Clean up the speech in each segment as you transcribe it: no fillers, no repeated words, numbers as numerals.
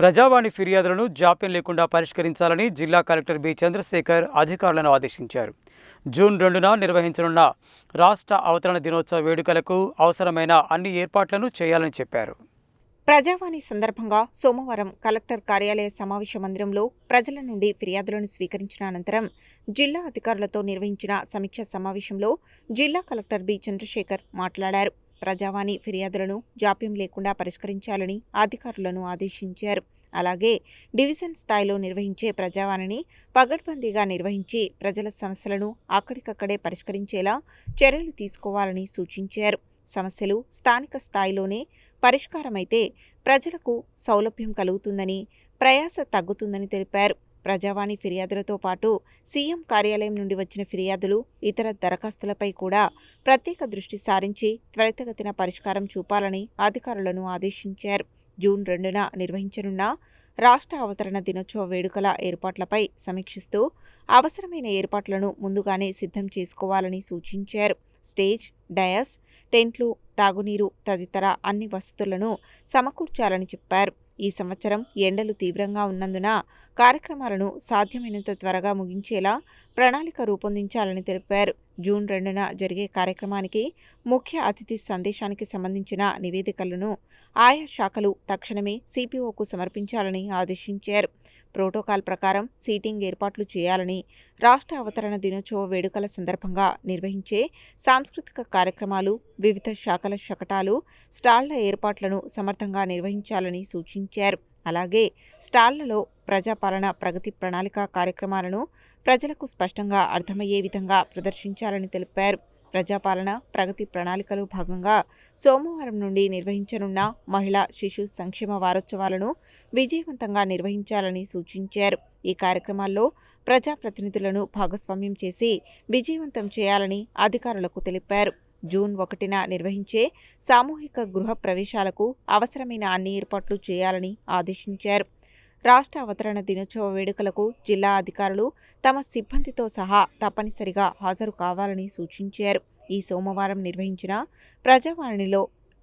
ప్రజావాణి ఫిర్యాదులను జాప్యం లేకుండా పరిష్కరించాలని జిల్లా కలెక్టర్ బి చంద్రశేఖర్ అధికారులను ఆదేశించారు. జూన్ 2న నిర్వహించనున్న రాష్ట్ర అవతరణ దినోత్సవ వేడుకలకు అవసరమైన అన్ని ఏర్పాట్లను చేయాలని చెప్పారు. ప్రజావాణి సందర్భంగా సోమవారం కలెక్టర్ కార్యాలయ సమావేశ మందిరంలో ప్రజల నుండి ఫిర్యాదులను స్వీకరించిన అనంతరం జిల్లా అధికారులతో నిర్వహించిన సమీక్ష సమావేశంలో జిల్లా కలెక్టర్ బి చంద్రశేఖర్ మాట్లాడారు. ప్రజావాణి ఫిర్యాదులను జాప్యం లేకుండా పరిష్కరించాలని అధికారులను ఆదేశించారు. అలాగే డివిజన్ స్థాయిలో నిర్వహించే ప్రజావాణిని పగడ్బందీగా నిర్వహించి ప్రజల సమస్యలను అక్కడికక్కడే పరిష్కరించేలా చర్యలు తీసుకోవాలని సూచించారు. సమస్యలు స్థానిక స్థాయిలోనే పరిష్కారమైతే ప్రజలకు సౌలభ్యం కలుగుతుందని, ప్రయాస తగ్గుతుందని తెలిపారు. ప్రజావాణి ఫిర్యాదులతో పాటు సీఎం కార్యాలయం నుండి వచ్చిన ఫిర్యాదులు, ఇతర దరఖాస్తులపై కూడా ప్రత్యేక దృష్టి సారించి త్వరితగతిన పరిష్కారం చూపాలని అధికారులను ఆదేశించారు. జూన్ 2న నిర్వహించనున్న రాష్ట్ర అవతరణ దినోత్సవ వేడుకల ఏర్పాట్లపై సమీక్షిస్తూ అవసరమైన ఏర్పాట్లను ముందుగానే సిద్ధం చేసుకోవాలని సూచించారు. స్టేజ్, డయాస్, టెంట్లు, తాగునీరు తదితర అన్ని వసతులను సమకూర్చాలని చెప్పారు. ఈ సంవత్సరం ఎండలు తీవ్రంగా ఉన్నందున కార్యక్రమాలను సాధ్యమైనంత త్వరగా ముగించేలా ప్రణాళిక రూపొందించాలని తెలిపారు. జూన్ 2న జరిగే కార్యక్రమానికి ముఖ్య అతిథి సందేశానికి సంబంధించిన నివేదికలను ఆయా శాఖలు తక్షణమే సిపిఓకు సమర్పించాలని ఆదేశించారు. ప్రోటోకాల్ ప్రకారం సీటింగ్ ఏర్పాట్లు చేయాలని, రాష్ట్ర అవతరణ దినోత్సవ వేడుకల సందర్భంగా నిర్వహించే సాంస్కృతిక కార్యక్రమాలు, వివిధ శాఖల శకటాలు, స్టాళ్ల ఏర్పాట్లను సమర్థంగా నిర్వహించాలని సూచించారు. అలాగే స్టాళ్లలో ప్రజాపాలన ప్రగతి ప్రణాళిక కార్యక్రమాలను ప్రజలకు స్పష్టంగా అర్థమయ్యే విధంగా ప్రదర్శించాలని తెలిపారు. ప్రజాపాలన ప్రగతి ప్రణాళికలో భాగంగా సోమవారం నుండి నిర్వహించనున్న మహిళా శిశు సంక్షేమ వారోత్సవాలను విజయవంతంగా నిర్వహించాలని సూచించారు. ఈ కార్యక్రమాల్లో ప్రజాప్రతినిధులను భాగస్వామ్యం చేసి విజయవంతం చేయాలని అధికారులకు తెలిపారు. జూన్ 1న నిర్వహించే సామూహిక గృహ ప్రవేశాలకు అవసరమైన అన్ని ఏర్పాట్లు చేయాలని ఆదేశించారు. రాష్ట్ర అవతరణ దినోత్సవ వేడుకలకు జిల్లా అధికారులు తమ సిబ్బందితో సహా తప్పనిసరిగా హాజరు కావాలని సూచించారు. ఈ సోమవారం నిర్వహించిన ప్రజావాణిలో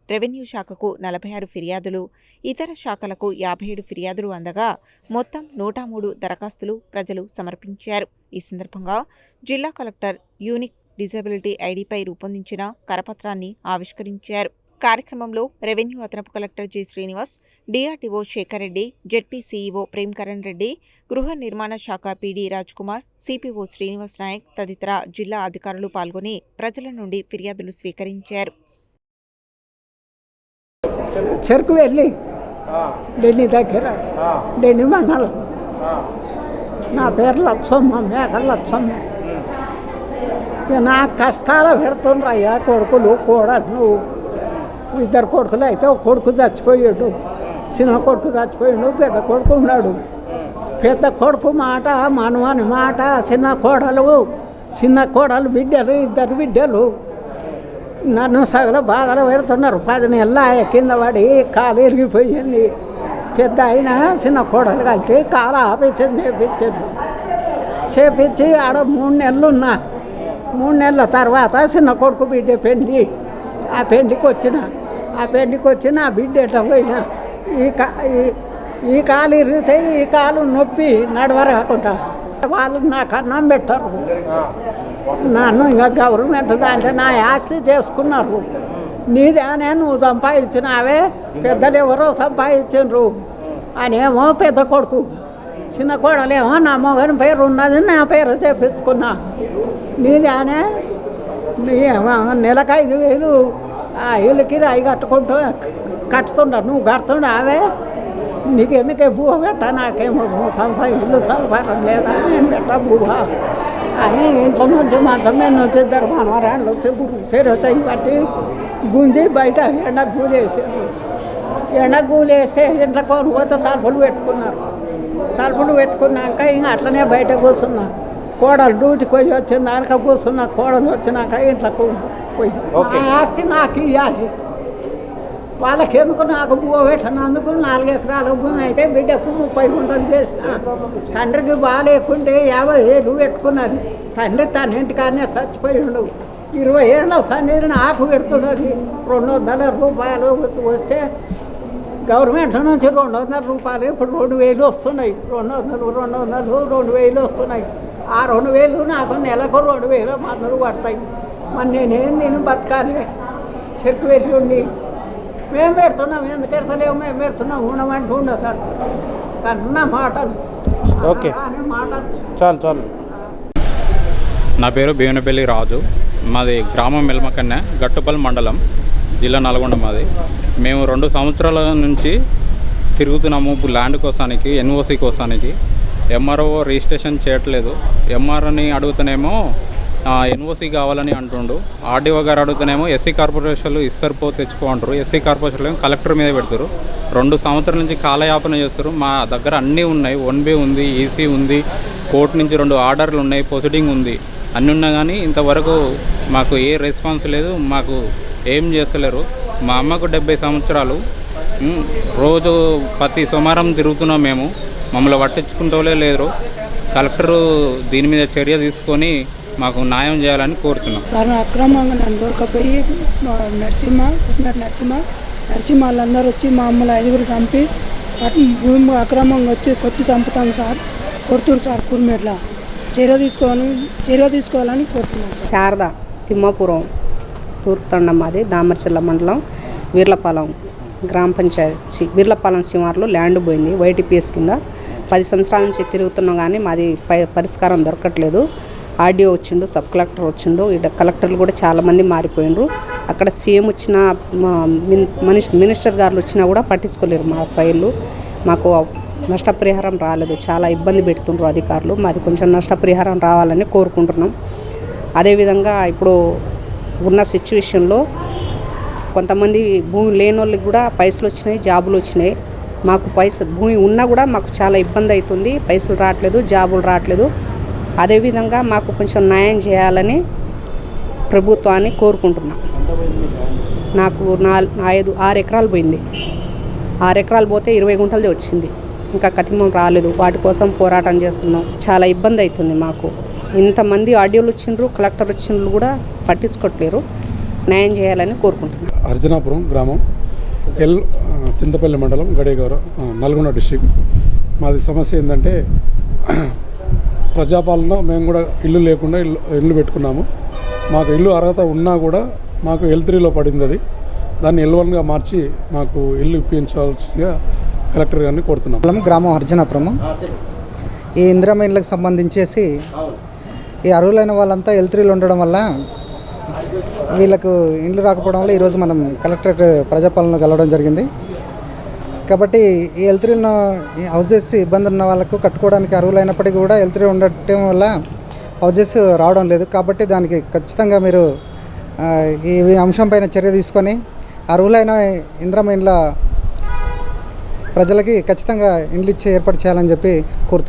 రెవెన్యూ శాఖకు 46 ఫిర్యాదులు, ఇతర శాఖలకు 57 ఫిర్యాదులు అందగా మొత్తం 103 దరఖాస్తులు ప్రజలు సమర్పించారు. ఈ సందర్భంగా జిల్లా కలెక్టర్ యూనిక్ డిజబిలిటీ ఐడిపై రూపొందించిన కరపత్రాన్ని ఆవిష్కరించారు. కార్యక్రమంలో రెవెన్యూ అదనపు collector G Srinivas, DRTO Shekar Reddy, ZP CEO Premkaran Reddy, గృహ నిర్మాణ శాఖ పీడీ రాజ్ కుమార్, సిపిఓ శ్రీనివాస్ నాయక్ తదితర జిల్లా అధికారులు పాల్గొని ప్రజల నుండి ఫిర్యాదులు స్వీకరించారు. చెరుకు వెళ్ళి ఢిల్లీ దగ్గర ఢిల్లీ మండలం. నా పేరు లక్ష్మమ్మ, మేకల లక్ష్మమ్మ. నా కష్టాలు పెడుతుండ్రయ్యా కొడుకులు కోడలు. 2 కొడుకులు అయితే ఒక కొడుకు చచ్చిపోయాడు, చిన్న కొడుకు చచ్చిపోయాడు, పెద్ద కొడుకు ఉన్నాడు. పెద్ద కొడుకు మాట మనవని మాట, చిన్న కోడలు బిడ్డలు, 2 బిడ్డలు నన్ను సగల బాధలు పెడుతున్నారు. 10 నెలల కింద పడి కాలు ఇరిగిపోయింది. పెద్ద అయినా చిన్న కోడలు కలిసి కాలు ఆపేసింది, చేపించి ఆడ 3 నెలలు ఉన్నా. 3 నెలల తర్వాత చిన్న కొడుకు బిడ్డ పెండి. ఆ పెండికి వచ్చిన ఆ బిడ్డ ఎట్లా పోయినా ఈ కాలు ఇరిగితే ఈ కాలు నొప్పి నడవరాకుండా వాళ్ళు నాకు అన్నం పెట్టారు. నన్ను ఇంకా గవర్నమెంట్ దాంట్లో నా ఆస్తి చేసుకున్నారు. నీదేనే నువ్వు సంపాదించినావే, పెద్దలు ఎవరో సంపాదించరు అనేమో పెద్ద కొడుకు. చిన్న కోడలేమో నా మొగని పేరు ఉన్నది, నా పేరు చేపించుకున్నా. నీదేనే నెలకు 5,000 ఆ ఇల్లుకి రాయి కట్టుతున్నారు. నువ్వు కడుతున్నావే, నీకు ఎందుకే బువ్వ పెట్టా? నాకేమో ఇల్లు సంసారం లేదా, నేను పెట్టా బువ్వ అని ఇంట్లో నుంచి మంచం మీద నుంచి 2 మనవరాళ్ళు చెరువు పట్టి గుంజి బయట ఎండకు గూలేసారు. ఎండకు గూలేస్తే ఇంట్లో కొనుగోతే తలుపులు పెట్టుకున్నాక ఇంకా అట్లనే బయట కూర్చున్నా. కోడలు డ్యూటీకి పోయి వచ్చిన దానిక కూర్చున్నా. కోడలు వచ్చినాక ఇంట్లోకి పోయి ఆస్తి నాకు ఇవ్వాలి. వాళ్ళకి ఎందుకు నాకు భూమి పెట్టినందుకు 4 ఎకరాల భూమి అయితే బిడ్డకు 30 గుంటలు చేసిన. తండ్రికి బాగాలేకుంటే 50,000 పెట్టుకున్నది. తండ్రి తన ఇంటికాడనే చచ్చిపోయి ఉండవు. 20 ఏళ్ళ సన్నీరు నాకు పెడుతున్నది. 200 రూపాయలు వస్తే గవర్నమెంట్ నుంచి 200 రూపాయలు ఇప్పుడు 2000 వస్తున్నాయి. 2000 వస్తున్నాయి. ఆ 2000 నాకు నెలకు 2000 మందులు పడతాయి. మరి నేనేం నేను బతకాలి? చెరుకు వెళ్ళి ఉండి మేము పెడుతున్నాం, ఎందుకు పెడతలేము? మేము పెడుతున్నాం, ఉండమంటూ ఉండదు కన్నా మాటలు. ఓకే మాటలు చాలు. నా పేరు భీవనపల్లి రాజు. మాది గ్రామం మెల్మకన్య, గట్టుపల్లి మండలం, జిల్లా నల్గొండ మాది. మేము 2 సంవత్సరాల నుంచి తిరుగుతున్నాము ల్యాండ్ కోసానికి, ఎన్ఓసి కోసానికి. ఎంఆర్ఓ రిజిస్ట్రేషన్ చేయట్లేదు. ఎంఆర్ఓని అడుగుతానేమో ఎన్ఓసి కావాలని అంటుండు. ఆర్డీఓ గారు అడుగుతానేమో ఎస్సీ కార్పొరేషన్లు ఇస్తారు పో తెచ్చుకో అంటారు. ఎస్సీ కార్పొరేషన్లు కలెక్టర్ మీద పెడతారు. 2 సంవత్సరాల నుంచి కాలయాపన చేస్తారు. మా దగ్గర అన్నీ ఉన్నాయి. 1B ఉంది, ఈసీ ఉంది, కోర్టు నుంచి 2 ఆర్డర్లు ఉన్నాయి, ప్రొసీడింగ్ ఉంది. అన్నీ ఉన్నా కానీ ఇంతవరకు మాకు ఏ రెస్పాన్స్ లేదు. మాకు ఏం చేస్తలేరు. మా అమ్మకు 70 సంవత్సరాలు. రోజు ప్రతి సోమవారం తిరుగుతున్నాం మేము. మమ్మల్ని పట్టించుకుంటూనే లేరు. కలెక్టరు దీని మీద చర్య తీసుకొని మాకు న్యాయం చేయాలని కోరుతున్నాం. సార్ అక్రమంగా నన్ను దొరకపోయి నరసింహ వాళ్ళందరూ వచ్చి మా అమ్మలు 5 చంపి భూమి అక్రమంగా వచ్చి కొట్టి చంపుతాం సార్. కొడుతురు సార్. కుర్మేట్ల చర్య తీసుకోవాలని కోరుతున్నాం సార్. శారద, తిమ్మాపురం, తూర్పు తండం, మాది దామర్చల్ల మండలం, వీర్లపాలెం గ్రామ పంచాయతీ. వీర్లపాలెం శివార్లో ల్యాండ్ పోయింది వైటీపీఎస్ కింద. 10 సంవత్సరాల నుంచి తిరుగుతున్నాం కానీ మాది పరిష్కారం దొరకట్లేదు. ఆర్డీఓ వచ్చిండు, సబ్ కలెక్టర్ వచ్చిండు, ఇక్కడ కలెక్టర్లు కూడా చాలామంది మారిపోయినరు. అక్కడ సీఎం వచ్చిన మినిస్టర్ గారు వచ్చినా కూడా పట్టించుకోలేరు మా ఫైళ్ళు. మాకు నష్టపరిహారం రాలేదు. చాలా ఇబ్బంది పెడుతుండ్రు అధికారులు. మాది కొంచెం నష్టపరిహారం రావాలని కోరుకుంటున్నాం. అదేవిధంగా ఇప్పుడు ఉన్న సిచ్యువేషన్లో కొంతమంది భూమి లేని వాళ్ళకి కూడా పైసలు వచ్చినాయి, జాబులు వచ్చినాయి. మాకు భూమి ఉన్నా కూడా మాకు చాలా ఇబ్బంది అవుతుంది. పైసలు రావట్లేదు, జాబులు రావట్లేదు. అదేవిధంగా మాకు కొంచెం న్యాయం చేయాలని ప్రభుత్వాన్ని కోరుకుంటున్నాం. నాకు 6 ఎకరాలు పోయింది. 6 ఎకరాలు పోతే 20 గుంటలది వచ్చింది. ఇంకా కతిమం రాలేదు. వాటి కోసం పోరాటం చేస్తున్నాం. చాలా ఇబ్బంది అవుతుంది మాకు. ఇంతమంది ఆర్డీఓలు వచ్చిండ్రు, కలెక్టర్ వచ్చిండ్రు కూడా పట్టించుకోవట్లేరు. న్యాయం చేయాలని కోరుకుంటున్నాం. అర్జునాపురం గ్రామం, చింతపల్లి మండలం, గడేగౌర, నల్గొండ డిస్టిక్. మాది సమస్య ఏంటంటే ప్రజాపాలన. మేము కూడా ఇల్లు లేకుండా ఇల్లు పెట్టుకున్నాము. మాకు ఇల్లు అర్హత ఉన్నా కూడా మాకు L3లో పడింది. అది దాన్ని L1గా మార్చి మాకు ఇల్లు ఇప్పించాల్సిందిగా కలెక్టర్ గారిని కోరుతున్నాం. గ్రామం అర్జునాపురం. ఈ ఇందిరమ్మ ఇళ్ళకి సంబంధించేసి ఈ అర్హులైన వాళ్ళంతా L3లో ఉండడం వల్ల వీళ్ళకు ఇండ్లు రాకపోవడం వల్ల ఈరోజు మనం కలెక్టరేట్ ప్రజాపాలన కలవడం జరిగింది. కాబట్టి ఈ L3 హౌజెస్ ఇబ్బంది ఉన్న వాళ్ళకు కట్టుకోవడానికి అర్హులైనప్పటికీ కూడా L3 ఉండటం వల్ల హౌజెస్ రావడం లేదు. కాబట్టి దానికి ఖచ్చితంగా మీరు ఈ అంశం పైన చర్య తీసుకొని అర్హులైన ఇందిరమ్మ ఇండ్ల ప్రజలకి ఖచ్చితంగా ఇండ్లు ఇచ్చి ఏర్పాటు చేయాలని చెప్పి కోరుతున్నాను.